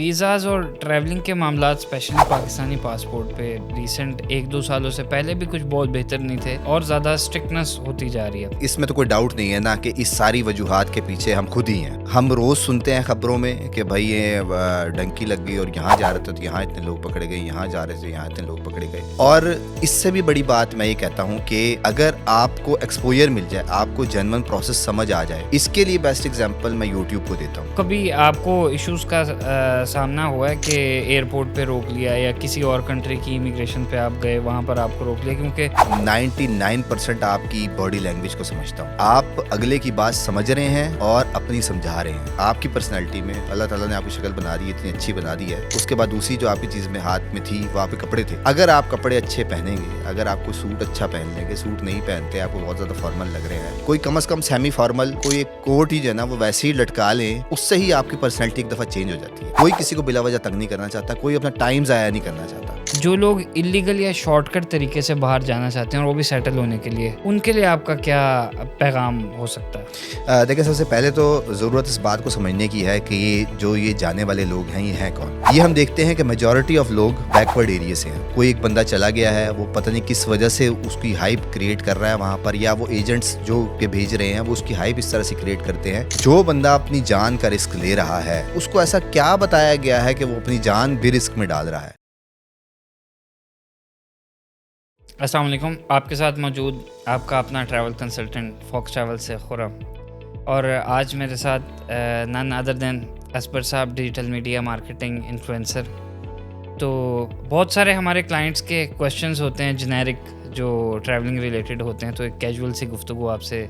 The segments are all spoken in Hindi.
वीज़ाज़ और ट्रैवलिंग के मामलात स्पेशली पाकिस्तानी पासपोर्ट पे रिसेंट 1-2 सालों से पहले भी कुछ बहुत बेहतर नहीं थे और ज़्यादा स्ट्रिक्टनेस होती जा रही है। इसमें तो कोई डाउट नहीं है ना कि इस सारी वजूहात के पीछे हम खुद ही हैं। हम रोज़ सुनते हैं खबरों में कि भाई ये डंकी लग गई और यहाँ जा रहे थे तो यहाँ इतने लोग पकड़े गए, यहाँ जा रहे थे यहाँ इतने लोग पकड़े गए। और इससे भी बड़ी बात मैं ये कहता हूँ कि अगर आपको एक्सपोजर मिल जाए, आपको जेन्युइन प्रोसेस समझ आ जाए, इसके लिए बेस्ट एग्जाम्पल मैं यूट्यूब को देता हूँ। कभी आपको इश्यूज़ का सामना हुआ है कि एयरपोर्ट पे रोक लिया या किसी और कंट्री की इमिग्रेशन पे आप गए, वहाँ पर आपको रोक लिया? क्योंकि 99% आपकी बॉडी लैंग्वेज को समझता हूँ। आप अगले की बात समझ रहे हैं और अपनी समझा रहे हैं। आपकी पर्सनैलिटी में अल्लाह ताला ने आपकी शक्ल बना दी, इतनी अच्छी बना दी है। उसके बाद दूसरी जो आपकी चीज़ में हाथ में थी वो आपके कपड़े थे। अगर आप कपड़े अच्छे पहनेंगे, अगर आपको सूट अच्छा पहन लेंगे, सूट नहीं पहनते, आपको बहुत ज़्यादा फॉर्मल लग रहे हैं, कोई कम से कम सेमी फॉर्मल कोई एक कोट ही जो है ना वो वैसे ही लटका लें, उससे ही आपकी पर्सनैलिटी एक दफ़ा चेंज हो जाती है। कोई किसी को बिला वजह तंग नहीं करना चाहता, कोई अपना टाइम ज़ाया नहीं करना चाहता। जो लोग इलीगल या शॉर्टकट तरीके से बाहर जाना चाहते हैं और वो भी सेटल होने के लिए, उनके लिए आपका क्या पैगाम हो सकता है? देखिए, सबसे पहले तो ज़रूरत इस बात को समझने की है कि ये जाने वाले लोग हैं, ये हैं कौन। ये हम देखते हैं कि मेजॉरिटी ऑफ लोग बैकवर्ड एरिया से हैं। कोई एक बंदा चला गया है, वो पता नहीं किस वजह से उसकी हाइप क्रिएट कर रहा है वहाँ पर, या वो एजेंट्स जो के भेज रहे हैं वो उसकी हाइप इस तरह से क्रिएट करते हैं। जो बंदा अपनी जान का रिस्क ले रहा है, उसको ऐसा क्या बताया गया है कि वो अपनी जान भी रिस्क में डाल रहा है? अस्सलाम वालेकुम, आपके साथ मौजूद आपका अपना ट्रैवल कंसल्टेंट फॉक्स ट्रैवल से खुरम। और आज मेरे साथ नन अदर देन असबर साहब, डिजिटल मीडिया मार्केटिंग इन्फ्लुएंसर। तो बहुत सारे हमारे क्लाइंट्स के क्वेश्चंस होते हैं जेनेरिक, जो ट्रैवलिंग रिलेटेड होते हैं, तो एक कैजुअल सी गुफ्तगू आपसे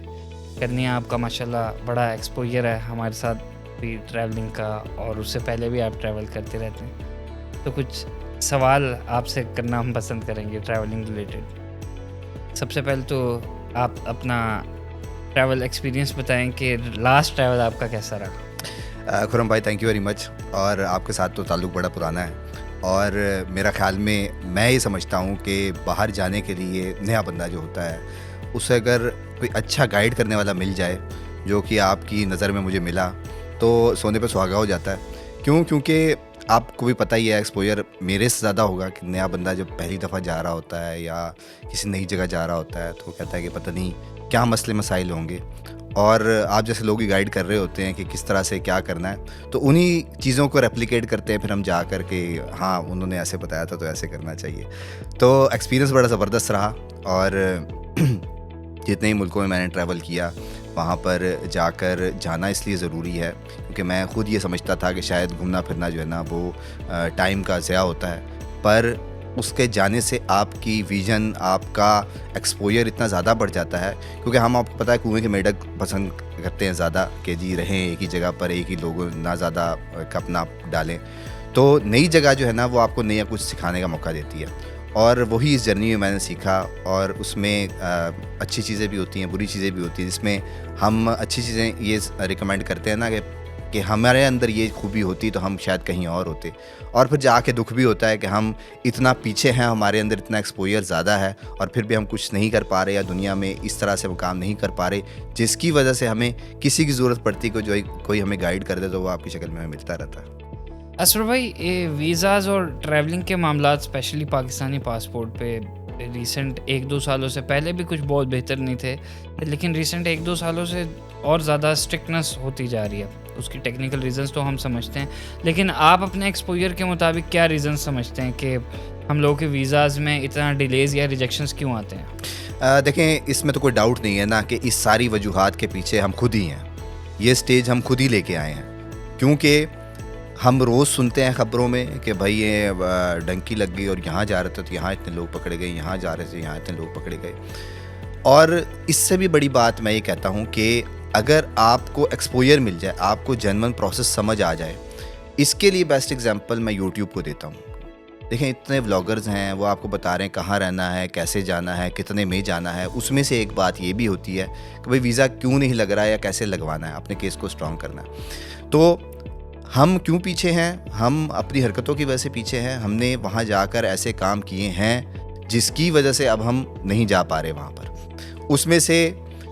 करनी है। आपका माशाल्लाह बड़ा एक्सपोजर है हमारे साथ भी ट्रैवलिंग का, और उससे पहले भी आप ट्रैवल करते रहते हैं, तो कुछ सवाल आपसे करना हम पसंद करेंगे ट्रैवलिंग रिलेटेड। सबसे पहले तो आप अपना ट्रैवल एक्सपीरियंस बताएं कि लास्ट ट्रैवल आपका कैसा रहा? खुरम भाई, थैंक यू वेरी मच। और आपके साथ तो ताल्लुक़ बड़ा पुराना है, और मेरा ख्याल में मैं ये समझता हूँ कि बाहर जाने के लिए नया बंदा जो होता है, उसे अगर कोई अच्छा गाइड करने वाला मिल जाए, जो कि आपकी नज़र में मुझे मिला, तो सोने पे सुहागा हो जाता है। क्योंकि आपको भी पता ही है, एक्सपोजर मेरे से ज़्यादा होगा कि नया बंदा जब पहली दफ़ा जा रहा होता है या किसी नई जगह जा रहा होता है, तो वो कहता है कि पता नहीं क्या मसले मसाइल होंगे, और आप जैसे लोग ही गाइड कर रहे होते हैं कि किस तरह से क्या करना है, तो उन्हीं चीज़ों को रेप्लिकेट करते हैं फिर हम जा कर के, हाँ उन्होंने ऐसे बताया था तो ऐसे करना चाहिए। तो एक्सपीरियंस बड़ा ज़बरदस्त रहा। और जितने ही मुल्कों में मैंने ट्रैवल किया, वहाँ पर जाकर जाना इसलिए ज़रूरी है क्योंकि मैं ख़ुद ये समझता था कि शायद घूमना फिरना जो है ना वो टाइम का ज़या होता है, पर उसके जाने से आपकी विज़न, आपका एक्सपोजर इतना ज़्यादा बढ़ जाता है। क्योंकि हम, आपको पता है, कुएं के मेढक पसंद करते हैं ज़्यादा कि जी रहें एक ही जगह पर, एक ही लोगों ना ज़्यादा अपना डालें। तो नई जगह जो है ना वो आपको नया कुछ सिखाने का मौका देती है, और वही इस जर्नी में मैंने सीखा। और उसमें अच्छी चीज़ें भी होती हैं, बुरी चीज़ें भी होती हैं, जिसमें हम अच्छी चीज़ें ये रिकमेंड करते हैं ना कि हमारे अंदर ये खूबी होती तो हम शायद कहीं और होते, और फिर जाके दुख भी होता है कि हम इतना पीछे हैं, हमारे अंदर इतना एक्सपोजर ज़्यादा है, और फिर भी हम कुछ नहीं कर पा रहे, या दुनिया में इस तरह से वो काम नहीं कर पा रहे जिसकी वजह से हमें किसी की ज़रूरत पड़ती है, जो कोई हमें गाइड कर दे तो वो आपकी शक्ल में हमें मिलता रहता है। असर भाई, ये वीज़ाज़ और ट्रैवलिंग के मामलात स्पेशली पाकिस्तानी पासपोर्ट पे रिसेंट 1-2 सालों से पहले भी कुछ बहुत बेहतर नहीं थे, लेकिन रिसेंट 1-2 सालों से और ज़्यादा स्ट्रिक्टनेस होती जा रही है। उसकी टेक्निकल रीज़न्स तो हम समझते हैं, लेकिन आप अपने एक्सपोजर के मुताबिक क्या रीज़न्स समझते हैं कि हम लोगों के वीज़ाज़ में इतना डिलेज़ या रिजेक्शंस क्यों आते हैं? देखें, इसमें तो कोई डाउट नहीं है ना कि इस सारी वजूहात के पीछे हम खुद ही हैं। ये स्टेज हम खुद ही लेके आए हैं, क्योंकि हम रोज़ सुनते हैं खबरों में कि भाई ये डंकी लग गई और यहाँ जा रहे थे तो यहाँ इतने लोग पकड़े गए, यहाँ जा रहे थे यहाँ इतने लोग पकड़े गए। और इससे भी बड़ी बात मैं ये कहता हूँ कि अगर आपको एक्सपोजर मिल जाए, आपको जेन्युइन प्रोसेस समझ आ जाए, इसके लिए बेस्ट एग्जांपल मैं यूट्यूब को देता हूँ। देखें, इतने व्लॉगर्स हैं, वो आपको बता रहे हैं कहाँ रहना है, कैसे जाना है, कितने में जाना है। उसमें से एक बात ये भी होती है कि भाई वीज़ा क्यों नहीं लग रहा है या कैसे लगवाना है, अपने केस को स्ट्रॉन्ग करना है। तो हम क्यों पीछे हैं? हम अपनी हरकतों की वजह से पीछे हैं। हमने वहाँ जाकर ऐसे काम किए हैं जिसकी वजह से अब हम नहीं जा पा रहे वहाँ पर। उसमें से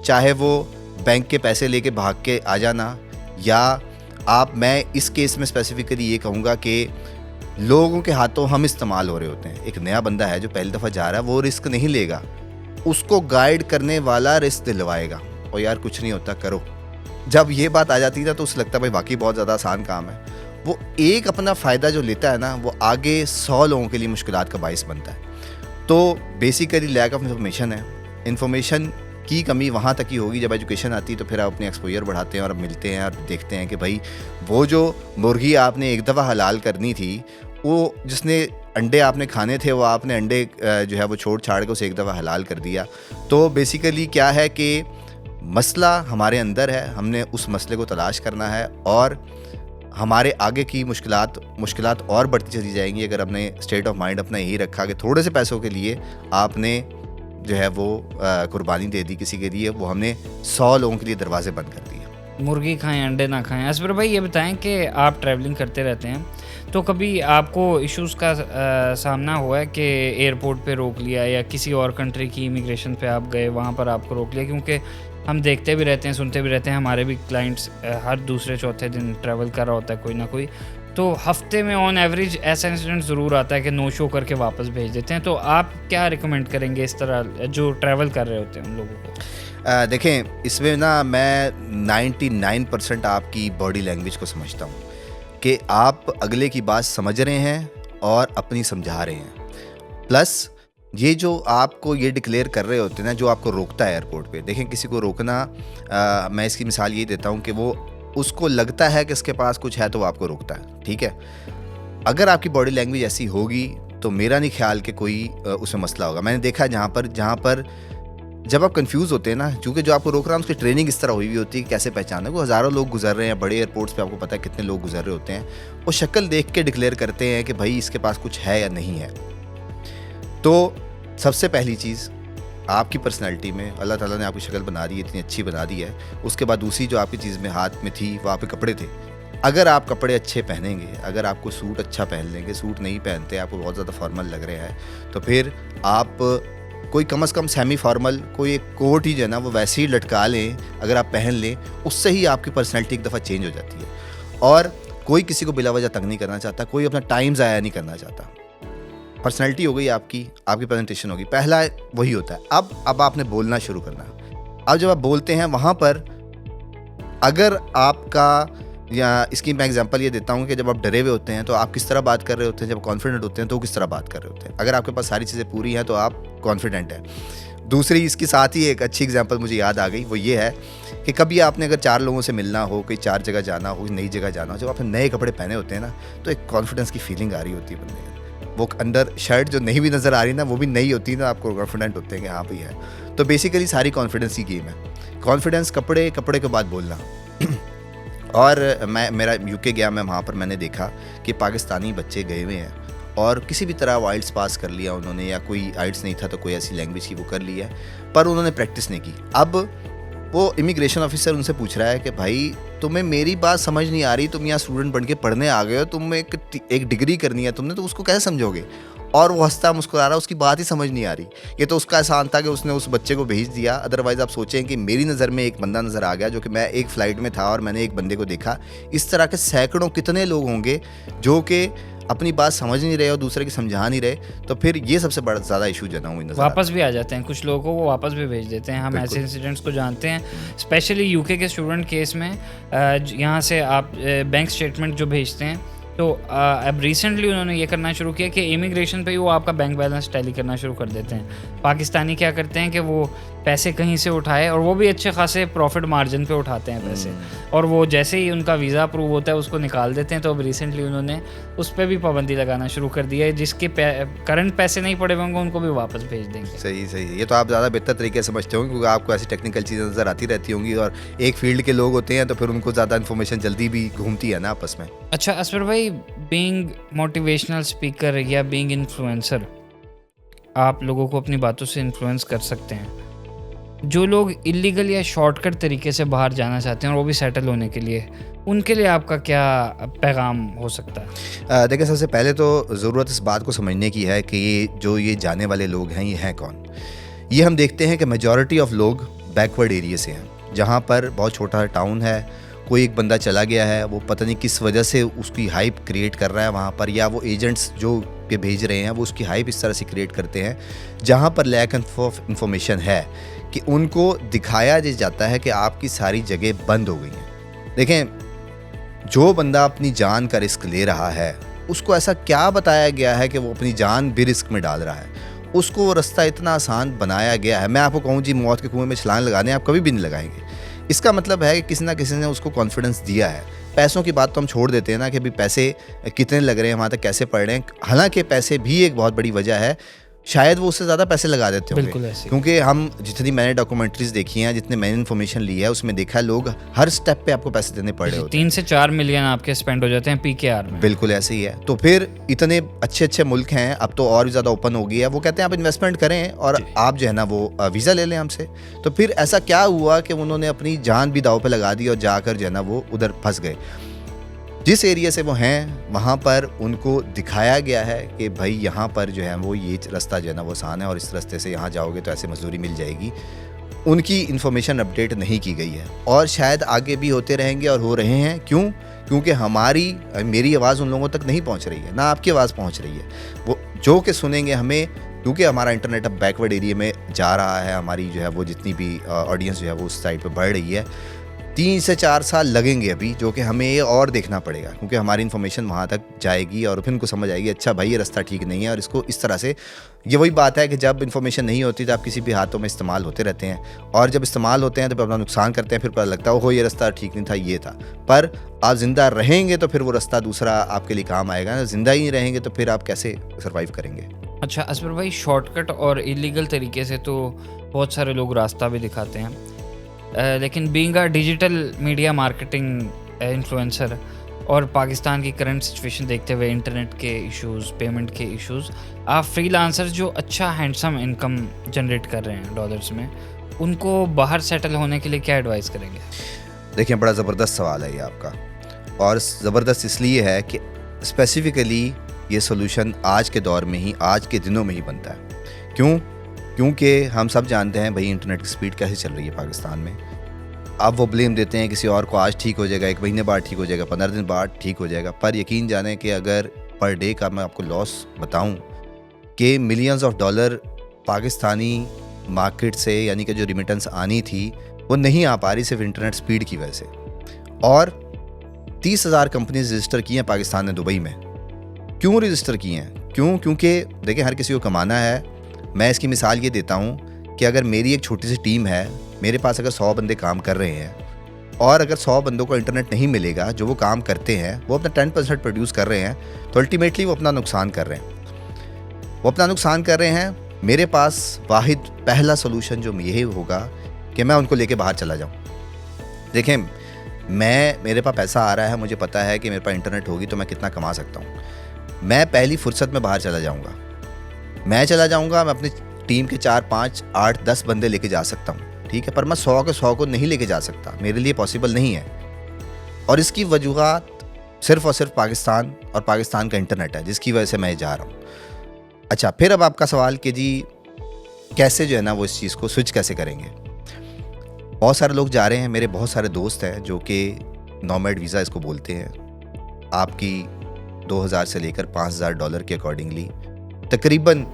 चाहे वो बैंक के पैसे लेके भाग के आ जाना, या मैं इस केस में स्पेसिफिकली ये कहूँगा कि लोगों के हाथों हम इस्तेमाल हो रहे होते हैं। एक नया बंदा है जो पहली दफ़ा जा रहा है, वो रिस्क नहीं लेगा, उसको गाइड करने वाला रिस्क दिलवाएगा। और यार कुछ नहीं होता, करो। जब ये बात आ जाती है ना तो उसे लगता है भाई वाकई बहुत ज़्यादा आसान काम है। वो एक अपना फ़ायदा जो लेता है ना, वो आगे 100 लोगों के लिए मुश्किलात का बाइस बनता है। तो बेसिकली लैक ऑफ इन्फॉर्मेशन है। इन्फॉर्मेशन की कमी वहाँ तक ही होगी, जब एजुकेशन आती है तो फिर आप अपने एक्सपोजर बढ़ाते हैं और अब मिलते हैं और देखते हैं कि भाई वो जो मुर्गी आपने एक दफ़ा हलाल करनी थी, वो जिसने अंडे आपने खाने थे, वो आपने अंडे जो है वो छोड़ छाड़ के उसे एक दफ़ा हलाल कर दिया। तो बेसिकली क्या है कि मसला हमारे अंदर है, हमने उस मसले को तलाश करना है और हमारे आगे की मुश्किलात और बढ़ती चली जाएंगी अगर हमने स्टेट ऑफ माइंड अपना यही रखा कि थोड़े से पैसों के लिए आपने जो है वो कुर्बानी दे दी किसी के लिए, वो हमने 100 लोगों के लिए दरवाजे बंद कर दिए। मुर्गी खाएं अंडे ना खाएं। असबर भाई ये बताएं कि आप ट्रैवलिंग करते रहते हैं, तो कभी आपको इश्यूज़ का सामना हुआ है कि एयरपोर्ट पे रोक लिया या किसी और कंट्री की इमिग्रेशन पे आप गए, वहाँ पर आपको रोक लिया? क्योंकि हम देखते भी रहते हैं, सुनते भी रहते हैं, हमारे भी क्लाइंट्स हर दूसरे चौथे दिन ट्रैवल कर रहा होता है कोई ना कोई, तो हफ्ते में ऑन एवरेज ऐसा इंसिडेंट ज़रूर आता है कि नो शो करके वापस भेज देते हैं। तो आप क्या रिकमेंड करेंगे इस तरह जो ट्रैवल कर रहे होते हैं उन लोगों को? देखें, इसमें ना मैं 99% आपकी बॉडी लैंग्वेज को समझता हूँ कि आप अगले की बात समझ रहे हैं और अपनी समझा रहे हैं। प्लस ये जो आपको ये डिक्लेयर कर रहे होते हैं ना, जो आपको रोकता है एयरपोर्ट पे, देखें किसी को रोकना, मैं इसकी मिसाल ये देता हूँ कि वो उसको लगता है कि इसके पास कुछ है तो वो आपको रोकता है, ठीक है। अगर आपकी बॉडी लैंग्वेज ऐसी होगी तो मेरा नहीं ख्याल कि कोई उसमें मसला होगा। मैंने देखा है जहाँ पर जब आप कंफ्यूज होते हैं ना, चूँकि जो आपको रोक रहा है उसकी ट्रेनिंग इस तरह हुई हुई होती है कि कैसे पहचाना, वो हज़ारों लोग गुजर रहे हैं बड़े एयरपोर्ट्स पे, आपको पता है कितने लोग गुजर रहे होते हैं, वो शक्ल देख के डिक्लेयर करते हैं कि भाई इसके पास कुछ है या नहीं है। तो सबसे पहली चीज़ आपकी पर्सनैलिटी में अल्लाह ताला ने आपकी शक्ल बना दी है, इतनी अच्छी बना दी है। उसके बाद दूसरी जो आपकी चीज़ में हाथ में थी वो आपके कपड़े थे। अगर आप कपड़े अच्छे पहनेंगे, अगर आपको सूट अच्छा पहन लेंगे, सूट नहीं पहनते, आपको बहुत ज़्यादा फॉर्मल लग रहा है, तो फिर आप कोई कम से कम सेमी फॉर्मल कोई एक कोट ही जो है ना वो वैसे ही लटका लें, अगर आप पहन लें, उससे ही आपकी पर्सनैलिटी एक दफ़ा चेंज हो जाती है। और कोई किसी को बिला वजह तंग नहीं करना चाहता, कोई अपना टाइम ज़ाया नहीं करना चाहता। पर्सनैलिटी हो गई आपकी प्रेजेंटेशन होगी, पहला वही होता है। अब आपने बोलना शुरू करना। अब जब आप बोलते हैं वहाँ पर अगर आपका, या इसकी मैं एग्जांपल ये देता हूँ कि जब आप डरे हुए होते हैं तो आप किस तरह बात कर रहे होते हैं, जब कॉन्फिडेंट होते हैं तो किस तरह बात कर रहे होते हैं। अगर आपके पास सारी चीज़ें पूरी हैं तो आप कॉन्फिडेंट हैं। दूसरी इसके साथ ही एक अच्छी एग्जांपल मुझे याद आ गई, वो ये है कि कभी आपने अगर 4 लोगों से मिलना हो, कोई 4 जगह जाना हो, नई जगह जाना हो, जब आपने नए कपड़े पहने होते हैं ना तो एक कॉन्फिडेंस की फीलिंग आ रही होती है बंदे में। वो अंदर शर्ट जो नहीं भी नज़र आ रही ना, वो भी नई होती है ना, आपको कॉन्फिडेंट होते हैं कि हाँ भाई है। तो बेसिकली सारी कॉन्फिडेंस की गेम है। कॉन्फिडेंस, कपड़े के बाद बोलना। और मेरा यूके गया, मैं वहाँ पर मैंने देखा कि पाकिस्तानी बच्चे गए हुए हैं और किसी भी तरह आइल्स पास कर लिया उन्होंने, या कोई आइल्स नहीं था तो कोई ऐसी लैंग्वेज की वो कर लिया है, पर उन्होंने प्रैक्टिस नहीं की। अब वो इमिग्रेशन ऑफिसर उनसे पूछ रहा है कि भाई तुम्हें मेरी बात समझ नहीं आ रही, तुम यहाँ स्टूडेंट बन के पढ़ने आ गए हो, तुम एक डिग्री करनी है तुमने, तो उसको कैसे समझोगे? और वो हंसता मुस्कुरा रहा, उसकी बात ही समझ नहीं आ रही। ये तो उसका एहसान था कि उसने उस बच्चे को भेज दिया। अदरवाइज़ आप सोचें कि मेरी नज़र में एक बंदा नज़र आ गया, जो कि मैं एक फ़्लाइट में था और मैंने एक बंदे को देखा। इस तरह के सैकड़ों कितने लोग होंगे जो कि अपनी बात समझ नहीं रहे और दूसरे की समझा नहीं रहे। तो फिर ये सबसे बड़ा ज़्यादा इशू जो ना हुई, वापस भी आ जाते हैं कुछ लोगों को, वो वापस भी भेज देते हैं। हम ऐसे इंसिडेंट्स को जानते हैं, स्पेशली यूके के स्टूडेंट केस में। यहाँ से आप बैंक स्टेटमेंट जो भेजते हैं, तो अब रिसेंटली उन्होंने ये करना शुरू किया कि इमिग्रेशन पे ही वो आपका बैंक बैलेंस टैली करना शुरू कर देते हैं। पाकिस्तानी क्या करते हैं कि वो पैसे कहीं से उठाए, और वो भी अच्छे खासे प्रॉफिट मार्जिन पे उठाते हैं पैसे, और वो जैसे ही उनका वीज़ा अप्रूव होता है उसको निकाल देते हैं। तो अब रिसेंटली उन्होंने उस पर भी पाबंदी लगाना शुरू कर दिया है, जिसके करंट पैसे नहीं पड़े होंगे उनको भी वापस भेज देंगे। सही। ये तो आप ज़्यादा बेहतर तरीके से समझते होंगे, क्योंकि आपको ऐसी टेक्निकल चीज़ें नज़र आती रहती होंगी, और एक फील्ड के लोग होते हैं तो फिर उनको ज़्यादा इन्फॉर्मेशन जल्दी भी घूमती है ना आपस में। अच्छा असफर भाई, बीइंग मोटिवेशनल स्पीकर या बीइंग इन्फ्लुएंसर, आप लोगों को अपनी बातों से इन्फ्लुएंस कर सकते हैं। जो लोग इलीगल या शॉर्टकट तरीके से बाहर जाना चाहते हैं और वो भी सेटल होने के लिए, उनके लिए आपका क्या पैगाम हो सकता है? देखिए, सबसे पहले तो ज़रूरत इस बात को समझने की है कि ये जाने वाले लोग हैं, ये हैं कौन। ये हम देखते हैं कि मेजॉरिटी ऑफ लोग बैकवर्ड एरिया से हैं, जहाँ पर बहुत छोटा टाउन है, कोई एक बंदा चला गया है, वो पता नहीं किस वजह से उसकी हाइप क्रिएट कर रहा है वहाँ पर, या वो एजेंट्स जो के भेज रहे हैं वो उसकी हाइप इस तरह से क्रिएट करते हैं जहाँ पर लैक ऑफ इन्फॉर्मेशन है कि उनको दिखाया जाता है कि आपकी सारी जगह बंद हो गई हैं। देखें, जो बंदा अपनी जान का रिस्क ले रहा है उसको ऐसा क्या बताया गया है कि वो अपनी जान भी रिस्क में डाल रहा है? उसको वो रास्ता इतना आसान बनाया गया है। मैं आपको कहूँ जी मौत के कुएं में छलांग लगाने आप कभी भी नहीं लगाएंगे। इसका मतलब है कि किसी ना किसी ने उसको कॉन्फिडेंस दिया है। पैसों की बात तो हम छोड़ देते हैं ना कि भाई पैसे कितने लग रहे हैं, वहाँ तक कैसे पड़ रहे हैं। हालांकि पैसे भी एक बहुत बड़ी वजह है, शायद वो उससे ज़्यादा पैसे लगा देते होंगे, क्योंकि हम जितनी मैंने डॉक्यूमेंट्रीज देखी हैं, जितने मैंने इन्फॉर्मेशन ली है, उसमें देखा है लोग हर स्टेप पे आपको पैसे देने पड़ रहे होते हैं। 3 से 4 मिलियन आपके स्पेंड हो जाते हैं PKR में। बिल्कुल ऐसे ही है। तो फिर इतने अच्छे अच्छे मुल्क हैं, अब तो और भी ज़्यादा ओपन हो गया है, वो कहते हैं आप इन्वेस्टमेंट करें और आप जो है ना वो वीज़ा ले लें हमसे। तो फिर ऐसा क्या हुआ कि उन्होंने अपनी जान भी दाव पे लगा दी और जाकर जो है ना वो उधर फंस गए। जिस एरिया से वो हैं वहाँ पर उनको दिखाया गया है कि भाई यहाँ पर जो है वो ये रास्ता जो है ना वो आसान है और इस रास्ते से यहाँ जाओगे तो ऐसे मजदूरी मिल जाएगी। उनकी इन्फॉर्मेशन अपडेट नहीं की गई है और शायद आगे भी होते रहेंगे और हो रहे हैं। क्यों? क्योंकि मेरी आवाज़ उन लोगों तक नहीं पहुँच रही है, ना आपकी आवाज़ पहुँच रही है। वो जो कि सुनेंगे हमें, क्योंकि हमारा इंटरनेट अब बैकवर्ड एरिया में जा रहा है, हमारी जो है वो जितनी भी ऑडियंस जो है वो उस साइड पर बढ़ रही है। 3 से 4 साल लगेंगे अभी, जो कि हमें ये और देखना पड़ेगा, क्योंकि हमारी इन्फॉर्मेशन वहाँ तक जाएगी और फिर उनको समझ आएगी अच्छा भाई ये रास्ता ठीक नहीं है और इसको इस तरह से। ये वही बात है कि जब इन्फॉर्मेशन नहीं होती तो आप किसी भी हाथों में इस्तेमाल होते रहते हैं और जब इस्तेमाल होते हैं तो अपना नुकसान करते हैं, फिर पता लगता है हो ये रास्ता ठीक नहीं था, ये था। पर आप ज़िंदा रहेंगे तो फिर वो रास्ता दूसरा आपके लिए काम आएगा ना। ज़िंदा ही नहीं रहेंगे तो फिर आप कैसे सर्वाइव करेंगे? अच्छा असबर भाई, शॉर्टकट और इलीगल तरीके से तो बहुत सारे लोग रास्ता भी दिखाते हैं, लेकिन being a digital media marketing influencer और पाकिस्तान की करंट सिचुएशन देखते हुए, इंटरनेट के इश्यूज़, पेमेंट के इश्यूज़, आप फ्रीलांसर जो अच्छा हैंडसम इनकम जनरेट कर रहे हैं डॉलर्स में, उनको बाहर सेटल होने के लिए क्या एडवाइस करेंगे? देखिए, बड़ा ज़बरदस्त सवाल है ये आपका, और ज़बरदस्त इसलिए है कि स्पेसिफ़िकली ये सोल्यूशन आज के दौर में ही, आज के दिनों में ही बनता है। क्यों? क्योंकि हम सब जानते हैं भाई इंटरनेट की स्पीड कैसे चल रही है पाकिस्तान में। अब वो ब्लेम देते हैं किसी और को, आज ठीक हो जाएगा, 1 महीने बाद ठीक हो जाएगा, 15 दिन बाद ठीक हो जाएगा। पर यकीन जाने कि अगर पर डे का मैं आपको लॉस बताऊं कि millions of dollar Pakistani market से, यानी कि जो रिमिटेंस आनी थी वो नहीं आ पा रही, सिर्फ इंटरनेट स्पीड की वजह से। और 30,000 कंपनीज रजिस्टर की हैं पाकिस्तान ने दुबई में। क्यों रजिस्टर की हैं? क्यों? क्योंकि देखिए, हर किसी को कमाना है। मैं इसकी मिसाल ये देता हूँ कि अगर मेरी एक छोटी सी टीम है, मेरे पास अगर 100 बंदे काम कर रहे हैं और अगर 100 बंदों को इंटरनेट नहीं मिलेगा, जो वो काम करते हैं वो अपना 10% प्रोड्यूस कर रहे हैं, तो अल्टीमेटली वो अपना नुकसान कर रहे हैं। वो अपना नुकसान कर रहे हैं। मेरे पास वाहिद पहला सोल्यूशन जो यही होगा कि मैं उनको लेके बाहर चला जाऊँ। देखें, मेरे पास पैसा आ रहा है, मुझे पता है कि मेरे पास इंटरनेट होगी तो मैं कितना कमा सकता हूँ। मैं पहली फुर्सत में बाहर चला जाऊँगा, मैं अपनी टीम के 4, 5, 8, 10 बंदे लेके जा सकता हूँ, ठीक है, पर मैं 100 के 100 को नहीं लेके जा सकता, मेरे लिए पॉसिबल नहीं है। और इसकी वजूहात सिर्फ और सिर्फ पाकिस्तान और पाकिस्तान का इंटरनेट है, जिसकी वजह से मैं जा रहा हूँ। अच्छा, फिर अब आपका सवाल कि जी कैसे जो है ना वो इस चीज़ को स्विच कैसे करेंगे। बहुत सारे लोग जा रहे हैं, मेरे बहुत सारे दोस्त हैं जो कि नॉमैड वीज़ा इसको बोलते हैं। आपकी 2000 से लेकर 5000 डॉलर के अकॉर्डिंगली तकरीबन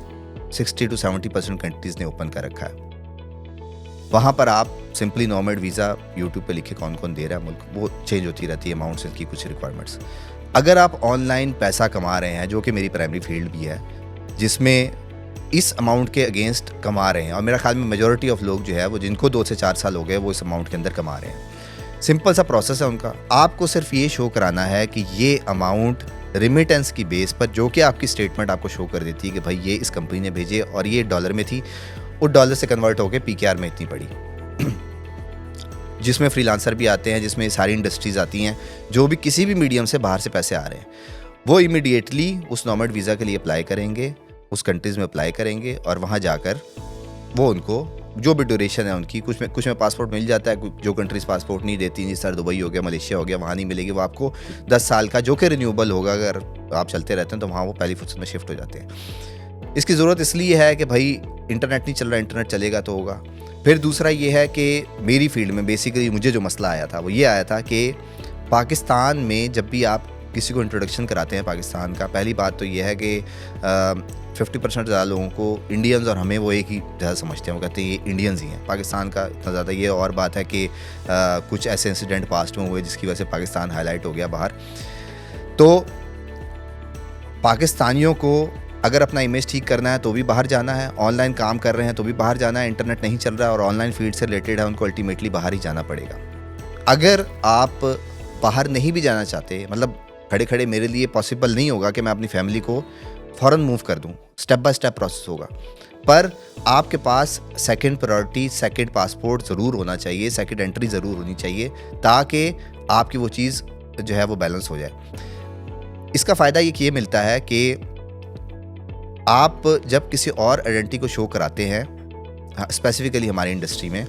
60 to 70% कंट्रीज़ ने ओपन कर रखा है। वहाँ पर आप सिंपली नॉमैड वीज़ा यूट्यूब पे लिखे कौन कौन दे रहा है मुल्क, वो चेंज होती रहती है अमाउंट्स की, कुछ रिक्वायरमेंट्स। अगर आप ऑनलाइन पैसा कमा रहे हैं, जो कि मेरी प्राइमरी फील्ड भी है, जिसमें इस अमाउंट के अगेंस्ट कमा रहे हैं, और मेरा ख्याल में मेजॉरिटी ऑफ लोग जो है वो जिनको 2 से 4 साल हो गए वो इस अमाउंट के अंदर कमा रहे हैं। सिंपल सा प्रोसेस है उनका। आपको सिर्फ ये शो कराना है कि ये अमाउंट रिमिटेंस की बेस पर, जो कि आपकी स्टेटमेंट आपको शो कर देती है कि भाई ये इस कंपनी ने भेजे और ये डॉलर में थी, वो डॉलर से कन्वर्ट होकर PKR में इतनी पड़ी, जिसमें फ्रीलांसर भी आते हैं, जिसमें सारी इंडस्ट्रीज़ आती हैं, जो भी किसी भी मीडियम से बाहर से पैसे आ रहे हैं, वो इमीडिएटली उस नॉमैड वीज़ा के लिए अप्लाई करेंगे, उस कंट्रीज़ में अप्लाई करेंगे और वहाँ जाकर वो उनको जो भी ड्यूरेशन है उनकी, कुछ में पासपोर्ट मिल जाता है, जो कंट्रीज़ पासपोर्ट नहीं देती, जिस तरह दुबई हो गया, मलेशिया हो गया, वहाँ नहीं मिलेगी, वो आपको 10 साल का, जो कि रिन्यूएबल होगा, अगर आप चलते रहते हैं तो वहाँ वो पहली फुर्सत में शिफ्ट हो जाते हैं। इसकी ज़रूरत इसलिए है कि भाई इंटरनेट नहीं चल रहा, इंटरनेट चलेगा तो होगा। फिर दूसरा ये है कि मेरी फील्ड में बेसिकली मुझे जो मसला आया था वो ये आया था कि पाकिस्तान में जब भी आप किसी को इंट्रोडक्शन कराते हैं पाकिस्तान का, पहली बात तो ये है कि 50% ज़्यादा लोगों को इंडियंस और हमें वो एक ही ज़्यादा समझते हैं, वो कहते हैं ये इंडियंस ही हैं। पाकिस्तान का इतना ज़्यादा ये और बात है कि कुछ ऐसे इंसिडेंट पास्ट में हुए जिसकी वजह से पाकिस्तान हाईलाइट हो गया बाहर। तो पाकिस्तानियों को अगर अपना इमेज ठीक करना है तो भी बाहर जाना है, ऑनलाइन काम कर रहे हैं तो भी बाहर जाना है, इंटरनेट नहीं चल रहा है और ऑनलाइन फील्ड से रिलेटेड है, उनको अल्टीमेटली बाहर ही जाना पड़ेगा। अगर आप बाहर नहीं भी जाना चाहते, मतलब खड़े खड़े मेरे लिए पॉसिबल नहीं होगा कि मैं अपनी फैमिली को फ़ौरन मूव कर दूं, स्टेप बाय स्टेप प्रोसेस होगा, पर आपके पास सेकंड प्रायोरिटी, सेकंड पासपोर्ट ज़रूर होना चाहिए, सेकंड एंट्री ज़रूर होनी चाहिए, ताकि आपकी वो चीज़ जो है वो बैलेंस हो जाए। इसका फ़ायदा ये मिलता है कि आप जब किसी और आइडेंटिटी को शो कराते हैं, स्पेसिफिकली हमारी इंडस्ट्री में,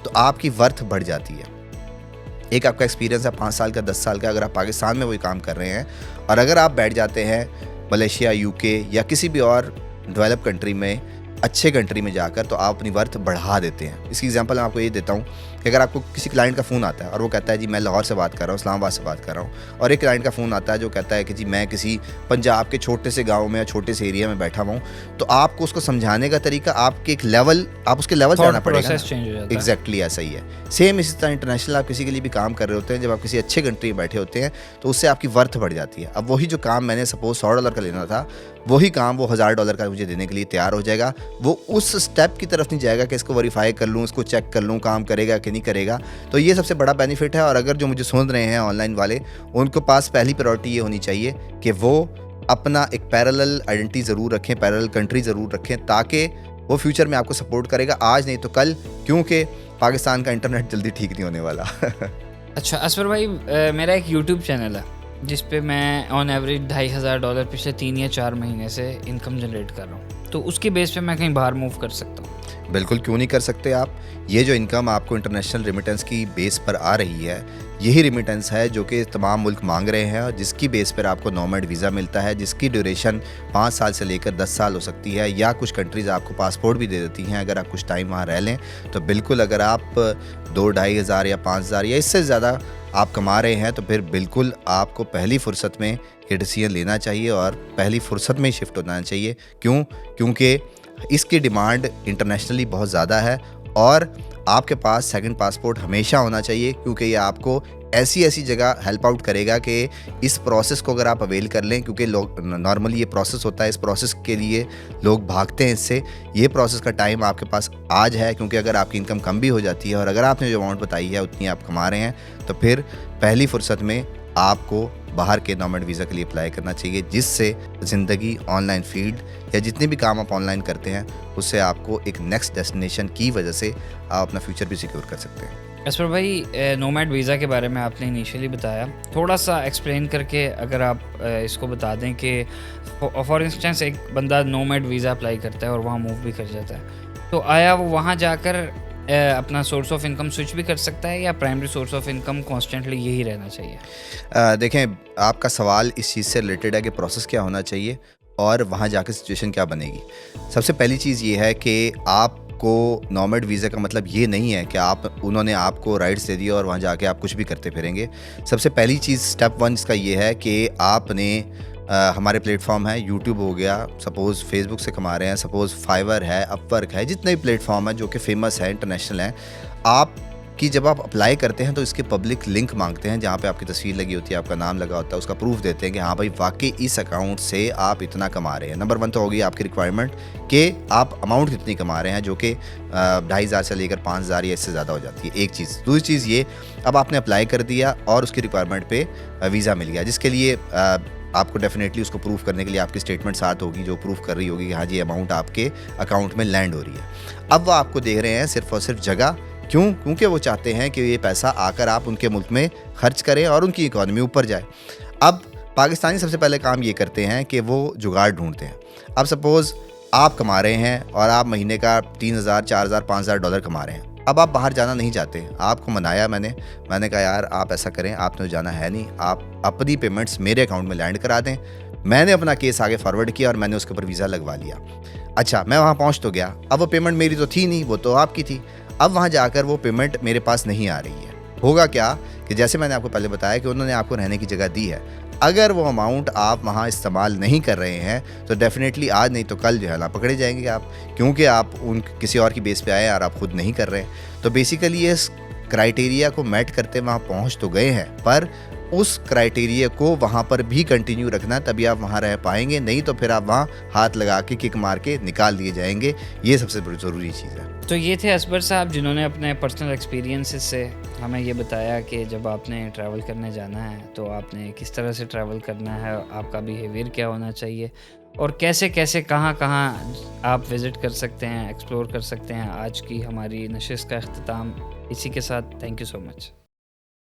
तो आपकी वर्थ बढ़ जाती है। एक आपका एक्सपीरियंस है 5 साल का, 10 साल का, अगर आप पाकिस्तान में वही काम कर रहे हैं और अगर आप बैठ जाते हैं मलेशिया, यूके या किसी भी और डेवलप कंट्री में, अच्छे कंट्री में जाकर, तो आप अपनी वर्थ बढ़ा देते हैं। इसकी एग्जांपल मैं आपको ये देता हूँ कि अगर आपको किसी क्लाइंट का फ़ोन आता है और वो कहता है जी मैं लाहौर से बात कर रहा हूँ, इस्लामाबाद से बात कर रहा हूँ, और एक क्लाइंट का फ़ोन आता है जो कहता है कि जी मैं किसी पंजाब के छोटे से गाँव में या छोटे से एरिया में बैठा हुआ हूँ, तो आपको उसको समझाने का तरीका, आपके एक लेवल, आप उसके लेवल पर आना पड़ेगा। एग्जैक्टली ऐसा ही है। सेम इसी तरह इंटरनेशनल आप किसी के लिए भी काम कर रहे होते हैं, जब आप किसी अच्छे कंट्री में बैठे होते हैं तो उससे आपकी वर्थ बढ़ जाती है। अब वही जो काम मैंने सपोज $100 का लेना था, वही काम वो $1000 का मुझे देने के लिए तैयार हो जाएगा। वो उस स्टेप की तरफ नहीं जाएगा कि इसको वेरीफाई कर लूँ, इसको चेक कर लूँ काम करेगा कि नहीं करेगा। तो ये सबसे बड़ा बेनिफिट है। और अगर जो मुझे सुन रहे हैं ऑनलाइन वाले, उनके पास पहली प्रायोरिटी ये होनी चाहिए कि वो अपना एक पैरेलल आइडेंटिटी ज़रूर रखें, पैरेलल कंट्री ज़रूर रखें, ताकि वो फ्यूचर में आपको सपोर्ट करेगा, आज नहीं तो कल, क्योंकि पाकिस्तान का इंटरनेट जल्दी ठीक नहीं होने वाला। अच्छा असफर भाई, मेरा एक यूट्यूब चैनल है जिस पे मैं ऑन एवरेज $2500 पिछले 3 या 4 महीने से इनकम जनरेट कर रहा हूँ, तो उसके बेस पे मैं कहीं बाहर मूव कर सकता हूँ? बिल्कुल, क्यों नहीं कर सकते आप। ये जो इनकम आपको इंटरनेशनल रिमिटेंस की बेस पर आ रही है, यही रिमिटेंस है जो कि तमाम मुल्क मांग रहे हैं, और जिसकी बेस पर आपको नॉमैड वीज़ा मिलता है, जिसकी ड्यूरेशन 5 साल से लेकर 10 साल हो सकती है, या कुछ कंट्रीज़ आपको पासपोर्ट भी दे देती हैं अगर आप कुछ टाइम वहाँ रह लें। तो बिल्कुल, अगर आप 2-2.5 हज़ार या 5,000 या इससे ज़्यादा आप कमा रहे हैं, तो फिर बिल्कुल आपको पहली फुर्सत में ये डिसीजन लेना चाहिए और पहली फुर्सत में ही शिफ्ट होना चाहिए। क्यों? क्योंकि इसकी डिमांड इंटरनेशनली बहुत ज़्यादा है, और आपके पास सेकंड पासपोर्ट हमेशा होना चाहिए, क्योंकि ये आपको ऐसी ऐसी जगह हेल्प आउट करेगा कि इस प्रोसेस को अगर आप अवेल कर लें, क्योंकि लोग नॉर्मली ये प्रोसेस होता है, इस प्रोसेस के लिए लोग भागते हैं इससे। ये प्रोसेस का टाइम आपके पास आज है, क्योंकि अगर आपकी इनकम कम भी हो जाती है और अगर आपने जो अमाउंट बताई है उतनी आप कमा रहे हैं, तो फिर पहली फुर्सत में आपको बाहर के नॉमैड वीज़ा के लिए अप्लाई करना चाहिए, जिससे ज़िंदगी, ऑनलाइन फील्ड या जितने भी काम आप ऑनलाइन करते हैं, उससे आपको एक नेक्स्ट डेस्टिनेशन की वजह से आप अपना फ्यूचर भी सिक्योर कर सकते हैं। असफर भाई, नोमैड वीज़ा के बारे में आपने इनिशियली बताया, थोड़ा सा एक्सप्लेन करके अगर आप इसको बता दें कि फॉर इंस्टेंस एक बंदा नोमैड वीज़ा अप्लाई करता है और वहाँ मूव भी कर जाता है, तो आया वो वहाँ जाकर अपना सोर्स ऑफ इनकम स्विच भी कर सकता है, या primary source of income constantly यही रहना चाहिए? देखें, आपका सवाल इस चीज़ से रिलेटेड है कि प्रोसेस क्या होना चाहिए और वहाँ जाकर सिचुएशन क्या बनेगी। सबसे पहली चीज़ ये है कि आपको नॉमैड वीज़ा का मतलब ये नहीं है कि उन्होंने आपको राइट्स दे दिया और वहाँ जाके आप कुछ भी करते फिरेंगे। सबसे पहली चीज़, स्टेप 1 इसका ये है कि आपने हमारे प्लेटफॉर्म है, यूट्यूब हो गया, सपोज़ फेसबुक से कमा रहे हैं, सपोज़ फाइवर है, अपवर्क है, जितने भी प्लेटफॉर्म है जो कि फ़ेमस है, इंटरनेशनल हैं, आपकी जब आप अप्लाई करते हैं तो इसके पब्लिक लिंक मांगते हैं, जहाँ पे आपकी तस्वीर लगी होती है, आपका नाम लगा होता है, उसका प्रूफ देते हैं कि हाँ भाई वाकई इस अकाउंट से आप इतना कमा रहे हैं। नंबर 1 तो होगी आपकी रिक्वायरमेंट कि आप अमाउंट कितनी कमा रहे हैं, जो कि 2,500 से लेकर 5,000 या इससे ज़्यादा हो जाती है, एक चीज़। दूसरी चीज़ ये, अब आपने अप्लाई कर दिया और उसकी रिक्वायरमेंट पे वीज़ा मिल गया, जिसके लिए आपको डेफिनेटली उसको प्रूफ करने के लिए आपकी स्टेटमेंट साथ होगी जो प्रूफ कर रही होगी कि हाँ जी अमाउंट आपके अकाउंट में लैंड हो रही है। अब वो आपको दे रहे हैं सिर्फ और सिर्फ जगह, क्यों? क्योंकि वो चाहते हैं कि ये पैसा आकर आप उनके मुल्क में खर्च करें और उनकी इकॉनमी ऊपर जाए। अब पाकिस्तानी सबसे पहले काम ये करते हैं कि वो जुगाड़ ढूंढते हैं। अब सपोज़ आप कमा रहे हैं और आप महीने का $3,000, $4,000, $5,000 कमा रहे हैं। अब आप बाहर जाना नहीं चाहते, आपको मनाया मैंने कहा यार आप ऐसा करें, आपने जाना है नहीं, आप अपनी पेमेंट्स मेरे अकाउंट में लैंड करा दें। मैंने अपना केस आगे फॉरवर्ड किया और मैंने उसके ऊपर वीज़ा लगवा लिया। अच्छा, मैं वहाँ पहुँच तो गया, अब वो पेमेंट मेरी तो थी नहीं, वो तो आपकी थी। अब वहाँ जाकर वो पेमेंट मेरे पास नहीं आ रही है। होगा क्या कि जैसे मैंने आपको पहले बताया कि उन्होंने आपको रहने की जगह दी है, अगर वो अमाउंट आप वहाँ इस्तेमाल नहीं कर रहे हैं तो डेफिनेटली आज नहीं तो कल जो है ना पकड़े जाएंगे आप, क्योंकि आप उन किसी और की बेस पे आए और आप खुद नहीं कर रहे हैं। तो बेसिकली इस क्राइटेरिया को मैट करते वहाँ पहुँच तो गए हैं, पर उस क्राइटेरिया को वहाँ पर भी कंटिन्यू रखना, तभी आप वहाँ रह पाएंगे, नहीं तो फिर आप वहाँ हाथ लगा के किक मार के निकाल दिए जाएंगे। ये सबसे बड़ी ज़रूरी चीज़ है। तो ये थे असबर साहब जिन्होंने अपने पर्सनल एक्सपीरियंसेस से हमें ये बताया कि जब आपने ट्रैवल करने जाना है तो आपने किस तरह से ट्रैवल करना है, आपका बिहेवियर क्या होना चाहिए और कैसे कैसे कहाँ कहाँ आप विज़िट कर सकते हैं, एक्सप्लोर कर सकते हैं। आज की हमारी नशिस्त का अख्तिताम इसी के साथ। Thank you so much.